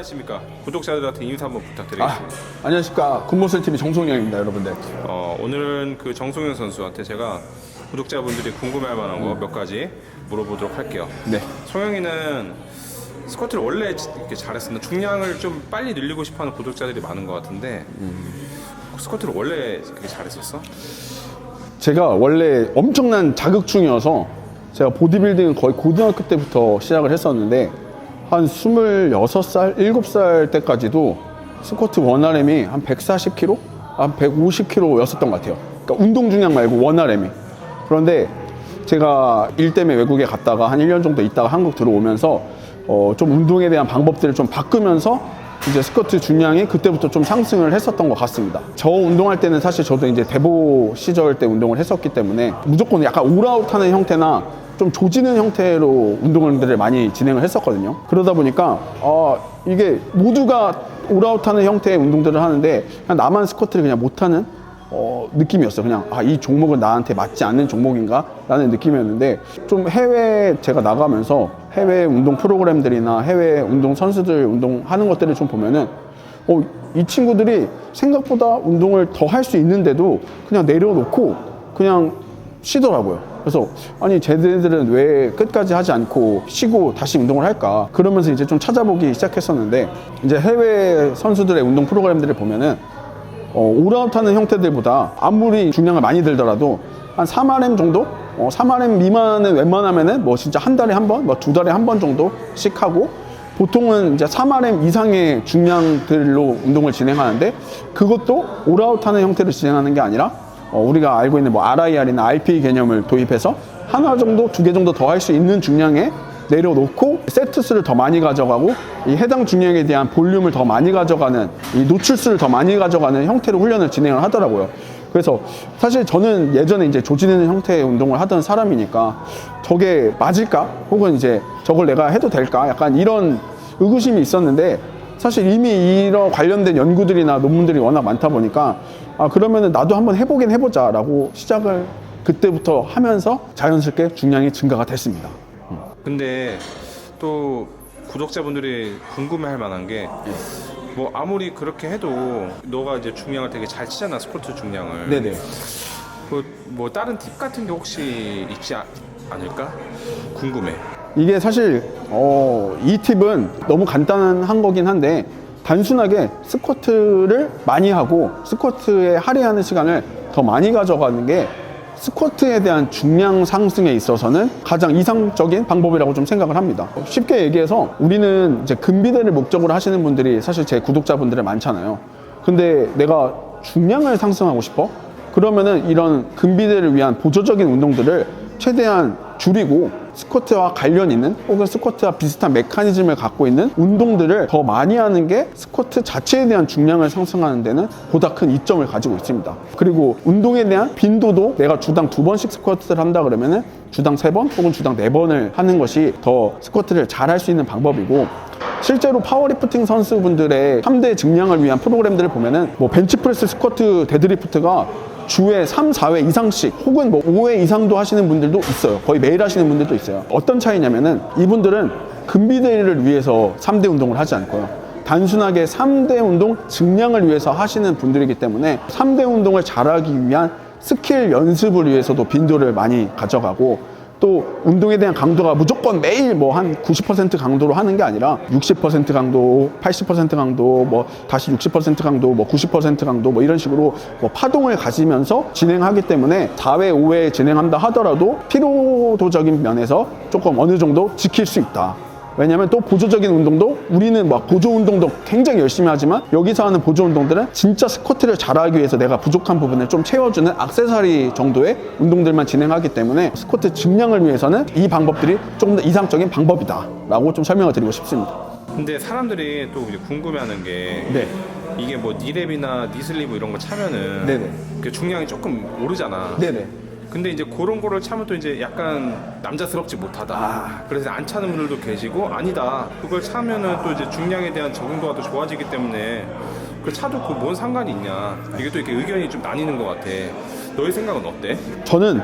안녕하십니까. 구독자들한테 인사 한번 부탁드리겠습니다. 안녕하십니까. 굿모슬TV 정송영입니다, 여러분들. 오늘은 그 정송영 선수한테 제가 구독자분들이 궁금해할 만한 거 몇 가지 물어보도록 할게요. 네. 송영이는 스쿼트를 원래 이렇게 잘했었나? 중량을 좀 빨리 늘리고 싶어하는 구독자들이 많은 것 같은데 스쿼트를 원래 그렇게 잘했었어? 제가 원래 엄청난 자극충이어서 제가 보디빌딩은 거의 고등학교 때부터 시작을 했었는데 한 26살, 7살 때까지도 스쿼트 원RM이 한 140kg? 한 150kg였었던 것 같아요. 그러니까 운동 중량 말고 원RM이. 그런데 제가 일 때문에 외국에 갔다가 한 1년 정도 있다가 한국 들어오면서 좀 운동에 대한 방법들을 좀 바꾸면서 이제 스쿼트 중량이 그때부터 좀 상승을 했었던 것 같습니다. 저 운동할 때는 사실 저도 이제 대보 시절 때 운동을 했었기 때문에 무조건 약간 올아웃하는 형태나 좀 조지는 형태로 운동들을 많이 진행을 했었거든요. 그러다 보니까 이게 모두가 올아웃하는 형태의 운동들을 하는데 그냥 나만 스쿼트를 그냥 못하는 느낌이었어요. 그냥 이 종목은 나한테 맞지 않는 종목인가? 라는 느낌이었는데 좀 해외 제가 나가면서 해외 운동 프로그램들이나 해외 운동 선수들 운동하는 것들을 좀 보면은 이 친구들이 생각보다 운동을 더 할 수 있는데도 그냥 내려놓고 그냥 쉬더라고요. 그래서 아니 쟤네들은 왜 끝까지 하지 않고 쉬고 다시 운동을 할까? 그러면서 이제 좀 찾아보기 시작했었는데 이제 해외 선수들의 운동 프로그램들을 보면은 올아웃하는 형태들보다 아무리 중량을 많이 들더라도 한 3RM 정도? 3RM 미만은 웬만하면은 뭐 진짜 한 달에 한 번, 뭐 2달에 한 번 정도씩 하고 보통은 이제 3RM 이상의 중량들로 운동을 진행하는데 그것도 올아웃하는 형태로 진행하는 게 아니라 우리가 알고 있는 뭐 RIR이나 RPE 개념을 도입해서 하나 정도, 2개 정도 더 할 수 있는 중량에 내려놓고 세트 수를 더 많이 가져가고 이 해당 중량에 대한 볼륨을 더 많이 가져가는 이 노출수를 더 많이 가져가는 형태로 훈련을 진행을 하더라고요. 그래서 사실 저는 예전에 이제 조지는 형태의 운동을 하던 사람이니까 저게 맞을까? 혹은 이제 저걸 내가 해도 될까? 약간 이런 의구심이 있었는데 사실 이미 이런 관련된 연구들이나 논문들이 워낙 많다 보니까 그러면은 나도 한번 해보긴 해보자 라고 시작을 그때부터 하면서 자연스럽게 중량이 증가가 됐습니다. 근데 또 구독자분들이 궁금해할 만한 게 뭐 아무리 그렇게 해도 너가 이제 중량을 되게 잘 치잖아, 스쿼트 중량을. 네네. 뭐 다른 팁 같은 게 혹시 있지 않을까? 궁금해. 이게 사실 이 팁은 너무 간단한 거긴 한데 단순하게 스쿼트를 많이 하고 스쿼트에 할애하는 시간을 더 많이 가져가는 게 스쿼트에 대한 중량 상승에 있어서는 가장 이상적인 방법이라고 좀 생각을 합니다. 쉽게 얘기해서 우리는 이제 근비대를 목적으로 하시는 분들이 사실 제 구독자분들이 많잖아요. 근데 내가 중량을 상승하고 싶어? 그러면은 이런 근비대를 위한 보조적인 운동들을 최대한 줄이고 스쿼트와 관련 있는 혹은 스쿼트와 비슷한 메커니즘을 갖고 있는 운동들을 더 많이 하는 게 스쿼트 자체에 대한 중량을 상승하는 데는 보다 큰 이점을 가지고 있습니다. 그리고 운동에 대한 빈도도 내가 주당 2번씩 스쿼트를 한다 그러면은 주당 3번 혹은 주당 4번을 하는 것이 더 스쿼트를 잘 할 수 있는 방법이고 실제로 파워리프팅 선수분들의 3대 증량을 위한 프로그램들을 보면은 뭐 벤치프레스, 스쿼트, 데드리프트가 주에 3, 4회 이상씩 혹은 뭐 5회 이상도 하시는 분들도 있어요. 거의 매일 하시는 분들도 있어요. 어떤 차이냐면은 이분들은 근비대를 위해서 3대 운동을 하지 않고요. 단순하게 3대 운동 증량을 위해서 하시는 분들이기 때문에 3대 운동을 잘하기 위한 스킬 연습을 위해서도 빈도를 많이 가져가고 또 운동에 대한 강도가 무조건 매일 뭐 한 90% 강도로 하는 게 아니라 60% 강도, 80% 강도, 뭐 다시 60% 강도, 뭐 90% 강도 뭐 이런 식으로 뭐 파동을 가지면서 진행하기 때문에 4회, 5회 진행한다 하더라도 피로도적인 면에서 조금 어느 정도 지킬 수 있다. 왜냐면 또 보조적인 운동도 우리는 막 보조 운동도 굉장히 열심히 하지만 여기서 하는 보조 운동들은 진짜 스쿼트를 잘하기 위해서 내가 부족한 부분을 좀 채워주는 액세서리 정도의 운동들만 진행하기 때문에 스쿼트 증량을 위해서는 이 방법들이 조금 더 이상적인 방법이다 라고 좀 설명을 드리고 싶습니다. 근데 사람들이 또 이제 궁금해하는 게 이게 뭐 니랩이나 니슬리브 이런 거 차면은 그 중량이 조금 오르잖아. 근데 이제 그런 거를 차면 또 이제 약간 남자스럽지 못하다. 그래서 안 차는 분들도 계시고 아니다. 그걸 차면은 또 이제 중량에 대한 적응도가 더 좋아지기 때문에 그 차도 그 뭔 상관이 있냐. 이게 또 이렇게 의견이 좀 나뉘는 것 같아. 너의 생각은 어때? 저는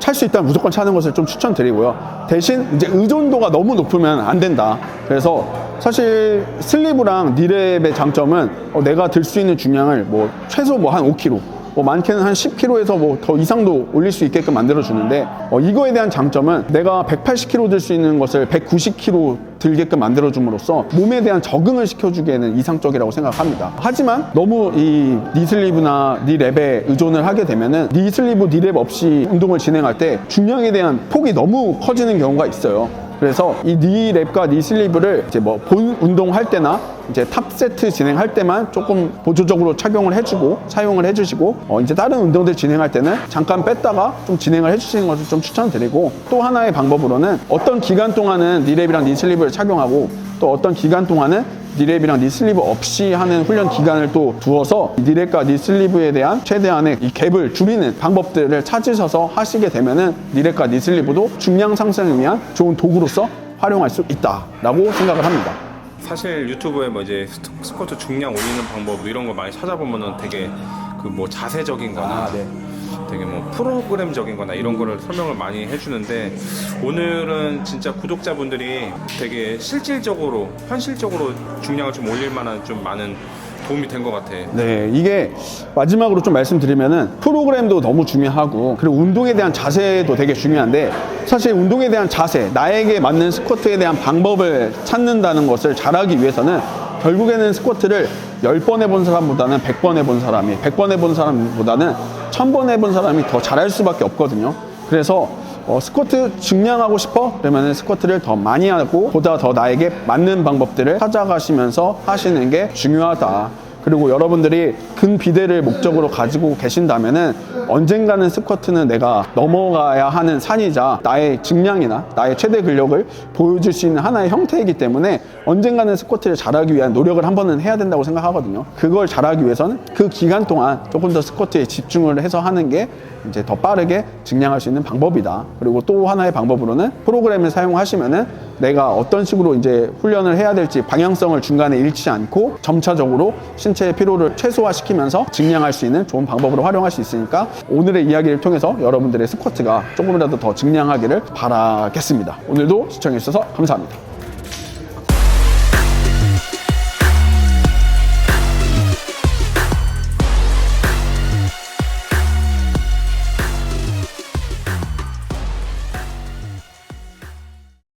찰 수 있다면 무조건 차는 것을 좀 추천드리고요. 대신 이제 의존도가 너무 높으면 안 된다. 그래서 사실 슬리브랑 니랩의 장점은 내가 들 수 있는 중량을 뭐 최소 뭐 한 5kg, 뭐 많게는 한 10kg에서 뭐 더 이상도 올릴 수 있게끔 만들어 주는데 이거에 대한 장점은 내가 180kg 들 수 있는 것을 190kg 들게끔 만들어 줌으로써 몸에 대한 적응을 시켜주기에는 이상적이라고 생각합니다. 하지만 너무 이 니슬리브나 니랩에 의존을 하게 되면은 니슬리브, 니랩 없이 운동을 진행할 때 중량에 대한 폭이 너무 커지는 경우가 있어요. 그래서 이 니랩과 니슬리브를 이제 뭐 본 운동할 때나 이제 탑 세트 진행할 때만 조금 보조적으로 착용을 해주고 사용을 해주시고 이제 다른 운동들 진행할 때는 잠깐 뺐다가 좀 진행을 해주시는 것을 좀 추천드리고, 또 하나의 방법으로는 어떤 기간 동안은 니랩이랑 니슬리브를 착용하고 또 어떤 기간 동안은 니랩이랑 니슬리브 없이 하는 훈련 기간을 또 두어서 니랩과 니슬리브에 대한 최대한의 이 갭을 줄이는 방법들을 찾으셔서 하시게 되면은 니랩과 니슬리브도 중량 상승을 위한 좋은 도구로서 활용할 수 있다라고 생각을 합니다. 사실 유튜브에 뭐 이제 스쿼트 중량 올리는 방법 이런 거 많이 찾아보면은 되게 그 뭐 자세적인 거나 되게 뭐 프로그램적인 거나 이런 거를 설명을 많이 해주는데, 오늘은 진짜 구독자분들이 되게 실질적으로 현실적으로 중량을 좀 올릴 만한 좀 많은 도움이 된 것 같아. 네, 이게 마지막으로 좀 말씀드리면은 프로그램도 너무 중요하고 그리고 운동에 대한 자세도 되게 중요한데, 사실 운동에 대한 자세, 나에게 맞는 스쿼트에 대한 방법을 찾는다는 것을 잘하기 위해서는 결국에는 스쿼트를 10번 해본 사람보다는 100번 해본 사람이, 100번 해본 사람보다는 1000번 해본 사람이 더 잘할 수밖에 없거든요. 그래서 스쿼트 증량하고 싶어? 그러면 스쿼트를 더 많이 하고 보다 더 나에게 맞는 방법들을 찾아가시면서 하시는 게 중요하다. 그리고 여러분들이 근비대를 목적으로 가지고 계신다면은 언젠가는 스쿼트는 내가 넘어가야 하는 산이자 나의 증량이나 나의 최대 근력을 보여줄 수 있는 하나의 형태이기 때문에 언젠가는 스쿼트를 잘하기 위한 노력을 한 번은 해야 된다고 생각하거든요. 그걸 잘하기 위해서는 그 기간 동안 조금 더 스쿼트에 집중을 해서 하는 게 이제 더 빠르게 증량할 수 있는 방법이다. 그리고 또 하나의 방법으로는 프로그램을 사용하시면은 내가 어떤 식으로 이제 훈련을 해야 될지 방향성을 중간에 잃지 않고 점차적으로 신체의 피로를 최소화시키면서 증량할 수 있는 좋은 방법으로 활용할 수 있으니까 오늘의 이야기를 통해서 여러분들의 스쿼트가 조금이라도 더 증량하기를 바라겠습니다. 오늘도 시청해 주셔서 감사합니다.